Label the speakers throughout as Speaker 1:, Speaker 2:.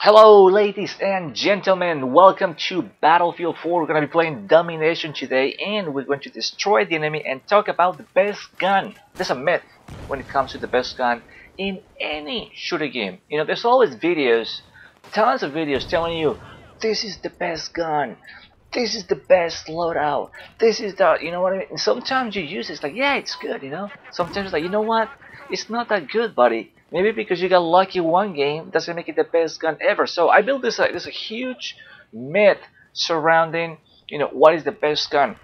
Speaker 1: Hello ladies and gentlemen, welcome to Battlefield 4. We're going to be playing Domination today and we're going to destroy the enemy and talk about the best gun. There's a myth when it comes to the best gun in any shooter game. You know, there's always videos, tons of videos telling you this is the best gun, this is the best loadout, this is the, you know what I mean? And sometimes you use it, it's like, yeah, it's good, you know? Sometimes it's like, you know what? It's not that good, buddy. Maybe because you got lucky one game doesn't make it the best gun ever. So I built this a huge myth surrounding, you know, what is the best gun.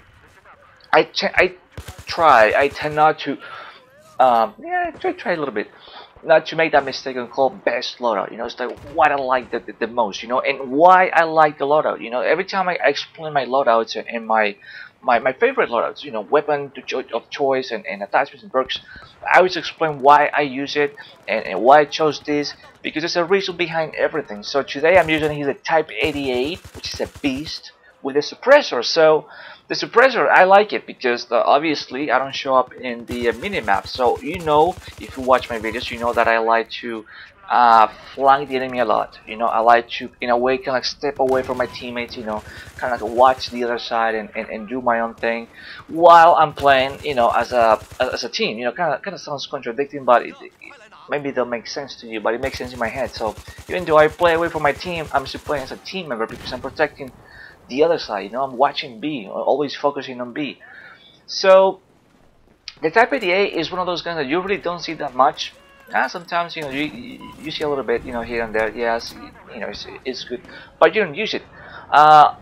Speaker 1: I tend not to try a little bit not to make that mistake and call best loadout. You know, it's like what I like the most, you know, and why I like the loadout. You know, every time I explain my loadouts and my favorite loadouts, you know, weapon of choice and attachments and perks, I always explain why I use it and why I chose this, because there's a reason behind everything. So today I'm using here the Type 88, which is a beast with a suppressor. So the suppressor, I like it because obviously I don't show up in the minimap. So you know, if you watch my videos, you know that I like to flank the enemy a lot. You know, I like to, in a way, kind of step away from my teammates, you know, kind of like watch the other side and do my own thing while I'm playing, you know, as a team. You know, kind of sounds contradicting, but maybe it'll make sense to you, but it makes sense in my head. So even though I play away from my team, I'm still playing as a team member because I'm protecting the other side. You know, I'm watching B, always focusing on B. So the Type 88 is one of those guns that you really don't see that much. Sometimes, you know, you see a little bit, you know, here and there. Yes, you know, it's good, but you don't use it.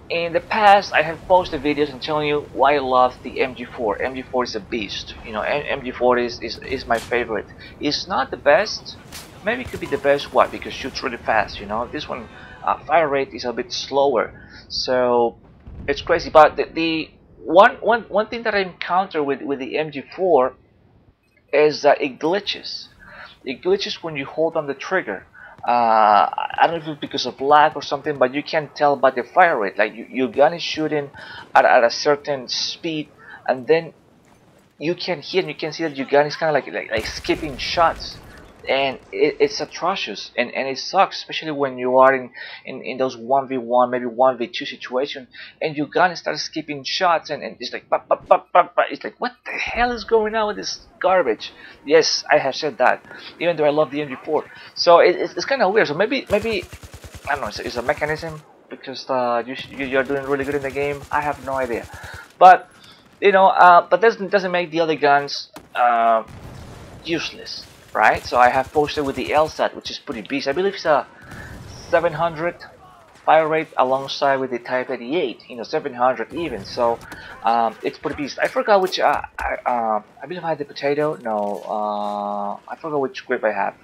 Speaker 1: In the past, I have posted videos and telling you why I love the MG4. MG4 is a beast. You know, MG4 is my favorite. It's not the best. Maybe it could be the best. Why? Because it shoots really fast. You know, this one fire rate is a bit slower, so it's crazy. But the one thing that I encounter with the MG4 is that it glitches. It glitches when you hold on the trigger. I don't know if it's because of lag or something, but you can tell by the fire rate. Like your gun is shooting at a certain speed, and then you can hear and you can see that your gun is kind of like skipping shots, and it's atrocious and it sucks, especially when you are in those 1v1, maybe 1v2 situation, and your gun starts skipping shots and it's like it's like, what the hell is going on with this garbage? Yes, I have said that, even though I love the MG4. So it's kind of weird. So maybe I don't know, it's a mechanism because you're doing really good in the game. I have no idea, but you know, but doesn't make the other guns useless, right? So I have posted with the LSAT, which is pretty beast. I believe it's a 700 fire rate alongside with the Type 88, you know, 700 even. So it's pretty beast. I forgot which I believe I had the potato. No, I forgot which grip I have.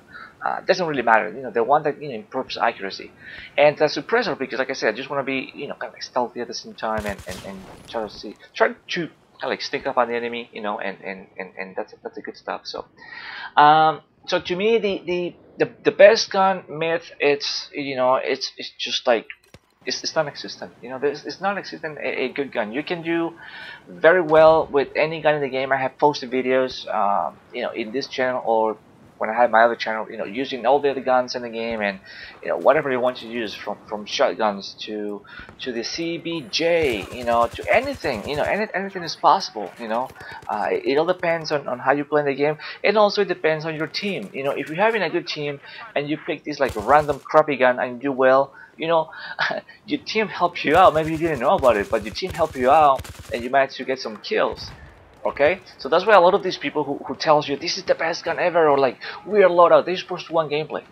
Speaker 1: Doesn't really matter, you know, the one that, you know, improves accuracy. And the suppressor, because like I said, I just want to be, you know, kind of like stealthy at the same time and try to kind of like sneak up on the enemy, you know, and that's a good stuff. So so to me, the best gun myth, it's, you know, it's just like it's non-existent. You know, it's non-existent a good gun. You can do very well with any gun in the game. I have posted videos, you know, in this channel or when I had my other channel, you know, using all the other guns in the game, and you know, whatever you want to use, from shotguns to the CBJ, you know, to anything, you know, anything is possible. You know, it all depends on how you play the game, and also it depends on your team. You know, if you're having a good team and you pick this like random crappy gun and do well, you know, your team helps you out. Maybe you didn't know about it, but your team helped you out and you managed to get some kills. Okay, so that's why a lot of these people who tells you this is the best gun ever, or like we're loadout, they just post one gameplay.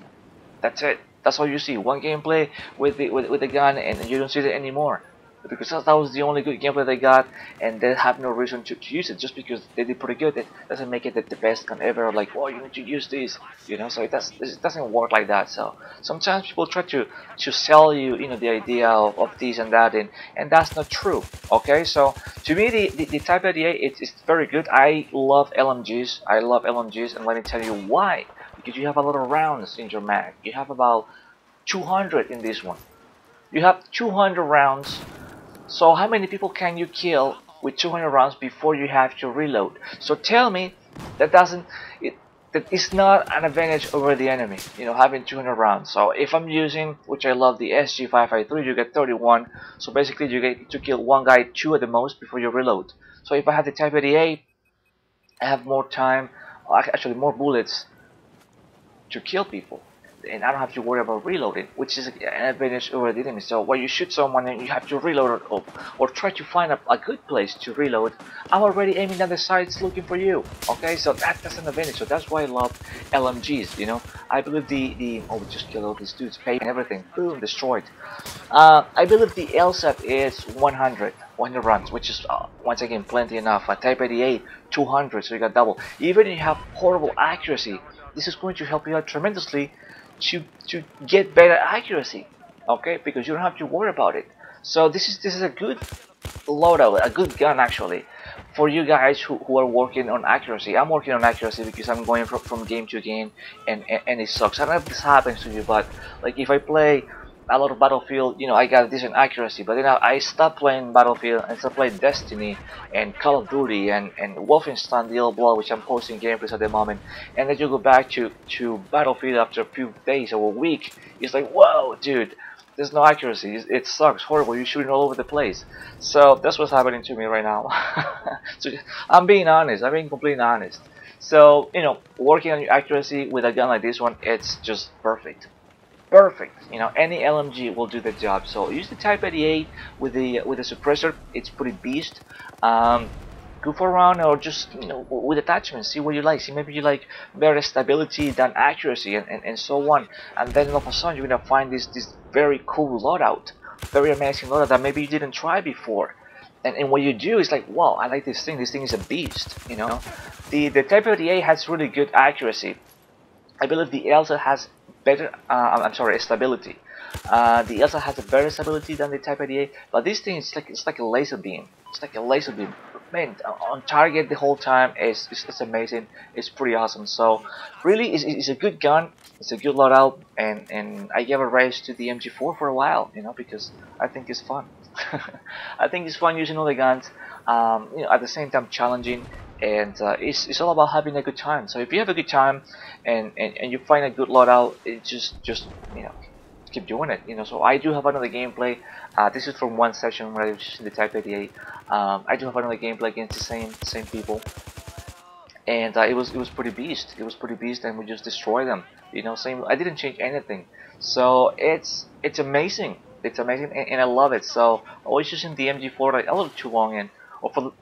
Speaker 1: That's it. That's all you see. One gameplay with the gun, and you don't see it anymore. Because that was the only good gameplay they got, and they have no reason to use it. Just because they did pretty good, it doesn't make it the best gun ever. Like, oh, you need to use this, you know. So it doesn't work like that. So sometimes people try to sell you, you know, the idea of this and that, and that's not true. Okay, so to me, the Type 88 it's very good. I love LMGs. I love LMGs, and let me tell you why. Because you have a lot of rounds in your mag. You have about 200 in this one. You have 200 rounds. So how many people can you kill with 200 rounds before you have to reload? So tell me that that is not an advantage over the enemy, you know, having 200 rounds. So if I'm using, which I love, the SG553, you get 31. So basically you get to kill one guy, two at the most, before you reload. So if I have the Type 88, I have more time, actually more bullets to kill people, and I don't have to worry about reloading, which is an advantage over the enemy. So when you shoot someone and you have to reload, or try to find a good place to reload, I'm already aiming at the sides looking for you. Okay, so that's an advantage. So that's why I love LMGs. You know, I believe the oh, we just killed all these dudes, pay and everything, boom, destroyed. I believe the LSAT is 100 runs, which is once again plenty enough. Type 88, 200, so you got double. Even if you have horrible accuracy, this is going to help you out tremendously to get better accuracy, okay? Because you don't have to worry about it. So this is a good loadout, a good gun actually, for you guys who are working on accuracy. I'm working on accuracy because I'm going from game to game, and it sucks. I don't know if this happens to you, but like if I play a lot of Battlefield, you know, I got decent accuracy, but then I stopped playing Battlefield and started playing Destiny and Call of Duty and Wolfenstein the Old Blood, which I'm posting gameplays at the moment, and then you go back to Battlefield after a few days or a week, it's like, whoa, dude, there's no accuracy, it sucks, horrible, you're shooting all over the place. So that's what's happening to me right now. So I'm being honest, I'm being completely honest. So, you know, working on your accuracy with a gun like this one, it's just perfect. Perfect, you know, any LMG will do the job. So use the Type 88 with the suppressor. It's pretty beast. Go for a round, or just, you know, with attachments, see what you like. See, maybe you like better stability than accuracy, and so on. And then all of a sudden you're gonna find this very cool loadout, very amazing loadout that maybe you didn't try before. And what you do is like, wow, I like this thing. This thing is a beast, you know. The Type 88 has really good accuracy. I believe the ELSA has better, I'm sorry, stability. The ELSA has a better stability than the Type 88, but this thing is it's like a laser beam. It's like a laser beam. Man, on target the whole time. It's amazing. It's pretty awesome. So really, it's a good gun. It's a good loadout, and I gave a raise to the MG4 for a while, you know, because I think it's fun. I think it's fun using all the guns. You know, at the same time challenging. And it's all about having a good time. So if you have a good time and you find a good loadout, it just you know, keep doing it. You know, so I do have another gameplay. This is from one session where I was using the Type 88. I do have another gameplay against the same people, and it was pretty beast. It was pretty beast, and we just destroyed them. You know, same. I didn't change anything. So it's amazing. It's amazing, and I love it. So I was using the MG4 like a little too long, and or for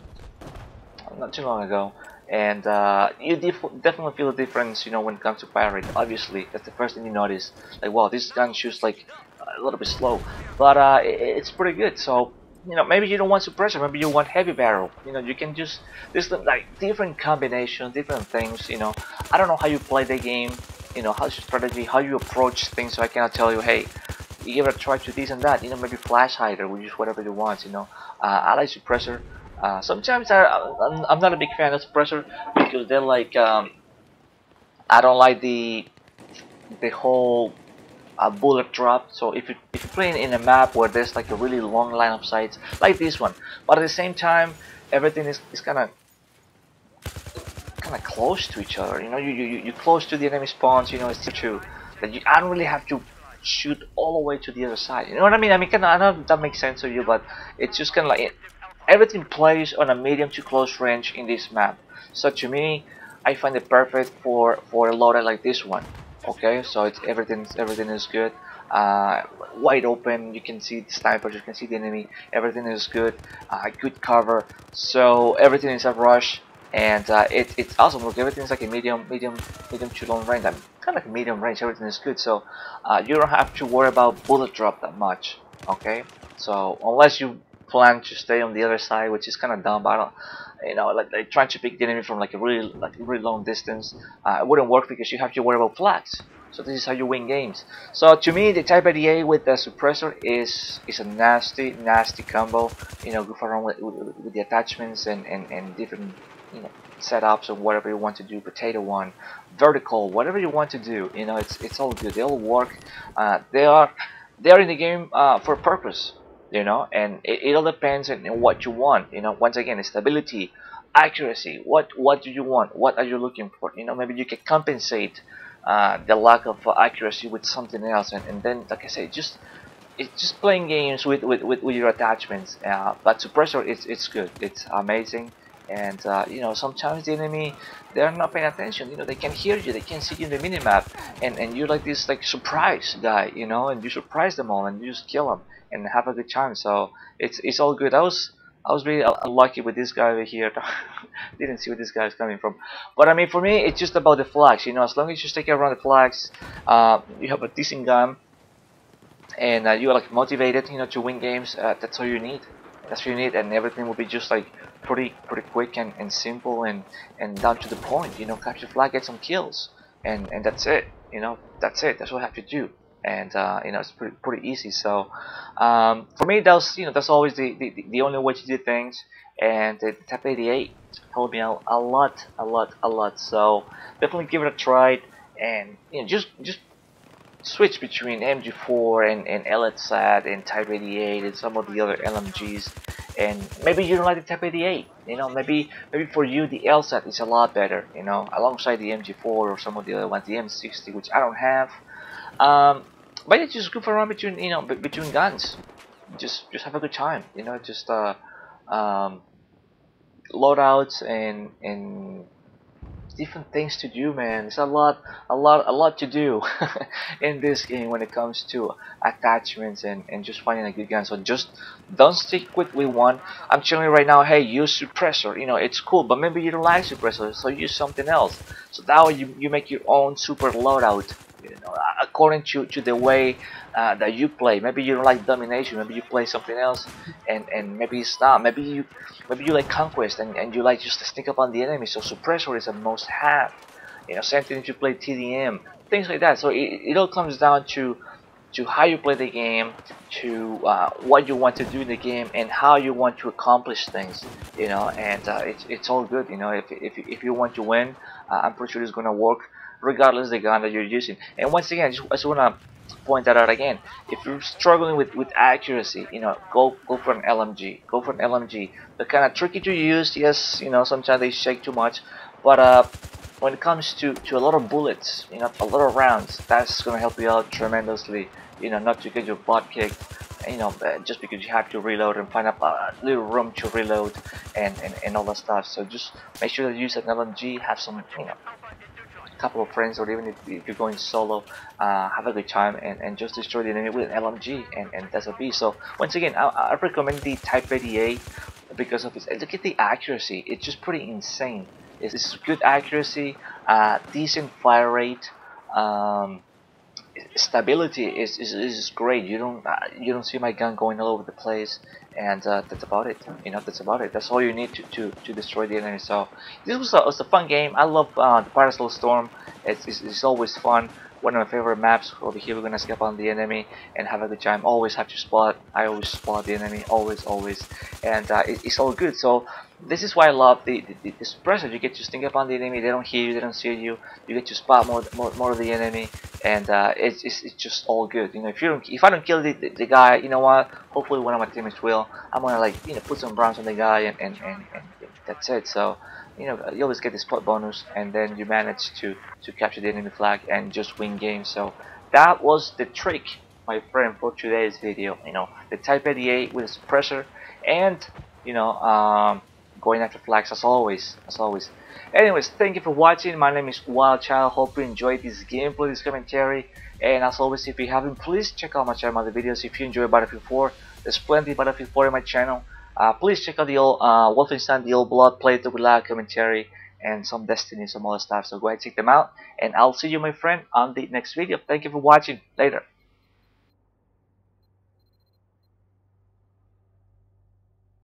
Speaker 1: not too long ago, and you definitely feel the difference, you know, when it comes to fire rate. Obviously, that's the first thing you notice. Like, wow, this gun shoots like a little bit slow, but it's pretty good. So, you know, maybe you don't want suppressor, maybe you want heavy barrel. You know, you can just, there's like different combinations, different things. You know, I don't know how you play the game. You know, how's your strategy, how you approach things. So I cannot tell you, hey, you ever try to this and that. You know, maybe flash hider, which is whatever you want. You know, I like suppressor. Sometimes I'm not a big fan of suppressor because they're like, I don't like the whole bullet drop. So if you're playing in a map where there's like a really long line of sights like this one, but at the same time everything is kind of close to each other. You know, you're close to the enemy spawns. You know, it's true that I don't really have to shoot all the way to the other side. You know what I mean? I don't know if that makes sense to you, but it's just kind of like everything plays on a medium to close range in this map. So to me, I find it perfect for a loadout like this one. Okay, so it's everything is good. Wide open, you can see the snipers, you can see the enemy. Everything is good. Good cover. So everything is a rush, and it's awesome. Look, everything is like a medium to long range. Kind of like medium range. Everything is good. So you don't have to worry about bullet drop that much. Okay, so unless you plan to stay on the other side, which is kind of dumb. I don't, you know, like trying to pick the enemy from like a really long distance. It wouldn't work because you have to worry about flags. So this is how you win games. So to me, the Type 88 with the suppressor is a nasty combo. You know, go around with the attachments and different, you know, setups or whatever you want to do. Potato one, vertical, whatever you want to do. You know, it's all good. They all work. They are in the game for a purpose. You know, and it all depends on what you want. You know, once again, stability, accuracy. What do you want? What are you looking for? You know, maybe you can compensate the lack of accuracy with something else, and then, like I say, it's just playing games with your attachments. But suppressor, it's good, it's amazing. And you know, sometimes the enemy, they're not paying attention. You know, they can hear you, they can see you in the minimap, and you're like this like surprise guy, you know, and you surprise them all and you just kill them and have a good time. So it's all good. I was really unlucky with this guy over here. Didn't see where this guy is coming from. But I mean, for me, it's just about the flags. You know, as long as you stick around the flags, you have a decent gun, and you're like motivated, you know, to win games. That's all you need. That's all you need, and everything will be just like pretty quick and simple and down to the point. You know, capture flag, get some kills, and that's it. You know, that's it. That's what I have to do. And you know, it's pretty easy. So for me, that's always the only way to do things. And the Type 88 helped me out a lot. So definitely give it a try. And you know, just switch between MG4 and LSAT and Type 88 and some of the other LMGs. And maybe you don't like the Type 88, you know, maybe for you the LSAT is a lot better, you know, alongside the MG4 or some of the other ones, the M60, which I don't have. But it's just goof around between, you know, between guns. Just have a good time, you know, just loadouts and different things to do, man. It's a lot to do in this game when it comes to attachments and just finding a good gun. So just don't stick with one. I'm telling you right now, hey, use suppressor. You know, it's cool, but maybe you don't like suppressor, so use something else. So that way you make your own super loadout, you know, according to the way that you play. Maybe you don't like domination, maybe you play something else, and maybe it's not. Maybe you like conquest and you like just to sneak up on the enemy. So suppressor is a must have. You know, same thing if you play TDM, things like that. So it all comes down to how you play the game, to what you want to do in the game, and how you want to accomplish things. You know, and it's all good. You know, if you want to win, I'm pretty sure it's gonna work regardless of the gun that you're using. And once again, I just wanna point that out again. If you're struggling with accuracy, you know, go for an LMG. Go for an LMG. They're kind of tricky to use. Yes, you know, sometimes they shake too much, but when it comes to a lot of bullets, you know, a lot of rounds, that's gonna help you out tremendously. You know, not to get your butt kicked, you know, just because you have to reload and find a little room to reload and all that stuff. So just make sure that you use an LMG. Have some, you know, couple of friends, or even if you're going solo, have a good time and just destroy the enemy with an LMG, and that's a beast. So once again, I recommend the Type 88 because of its, look at the accuracy. It's just pretty insane. It's good accuracy, decent fire rate, stability is great. You don't see my gun going all over the place, and that's about it. You know, that's about it. That's all you need to destroy the enemy. So this was a fun game. I love the Parasol Storm. It's always fun. One of my favorite maps. Over here we're gonna escape on the enemy and have a good time. Always have to spot. I always spot the enemy. Always, and it's all good. So this is why I love the suppressor. You get to sneak up on the enemy. They don't hear you. They don't see you. You get to spot more of the enemy, and it's just all good. You know, if I don't kill the guy, you know what? Hopefully one of my teammates will. I'm gonna, like, you know, put some rounds on the guy, and that's it. So you know, you always get the spot bonus, and then you manage to capture the enemy flag and just win games. So that was the trick, my friend, for today's video. You know, the Type 88 with a suppressor, and you know, going after flags as always. Anyways, thank you for watching. My name is Wild Child. Hope you enjoyed this gameplay, this commentary, and as always, if you haven't, please check out my channel, other videos. If you enjoy Battlefield 4, there's plenty of Battlefield 4 in my channel. Please check out the old Wolfenstein, the old Blood playthrough with live commentary, and some Destiny, some other stuff. So go ahead and check them out, and I'll see you, my friend, on the next video. Thank you for watching. Later.